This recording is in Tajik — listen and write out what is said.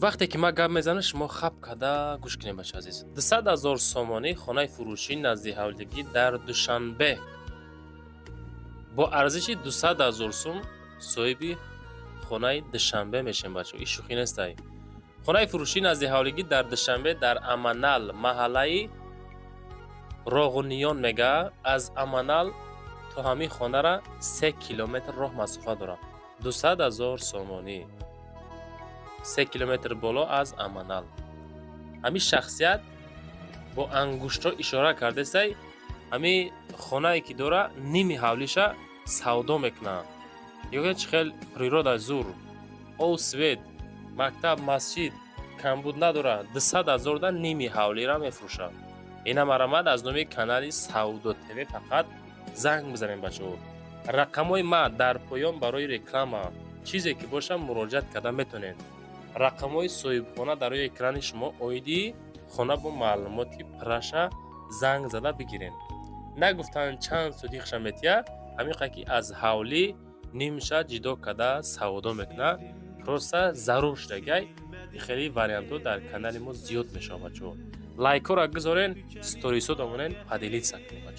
вақте ки ман гап мезанам шумо хаб карда гӯш кунед бача азиз. 200,000 сомонӣ хонаи фурӯшӣ назди ҳавлигӣ дар Душанбе бо арзиши 200,000 сум соҳиби хонаи Душанбе мешавем бачо. ин шӯхӣ нестай. хонаи фурӯшӣ назди ҳавлигӣ дар Душанбе дар Аманал маҳаллаи Роғуниён мегӯяд. аз Аманал то ҳамин хонара 3 километр роҳ масофа дорад. 200,000 сомонӣ 3 километр боло аз Аманал. ҳамин шахсият бо ангуштҳо ишора кардесай ҳамин хонае ки дора ними ҳавлиша савдо мекунад. ёгон чӣ хел природа зур, об свет, мактаб, масҷид камбуд надорад. 200,000 дар ними ҳавлира мефурӯшад. ина марамад аз номи канали Савдо ТВ фақат занг бизанем бачаҳо. рақамҳои ма дар поён барои реклама чизе ки боша муроҷиат карда метонед. рақамҳои соҳибхона дар рӯи экрани шумо оиди хона бо маълумоти праша занг зада бигиред. нагуфтан чанд содиқша метиҳад ҳамин қадр ки аз ҳавлӣ нимша ҷидо карда савдо мекунад. просто зарур шудагай хеле вариантҳо дар канали мо зиёд мешавад бачаҳо. лайкҳоро гузорен, сторисҳо домонен падилитса кунед бачаҳо.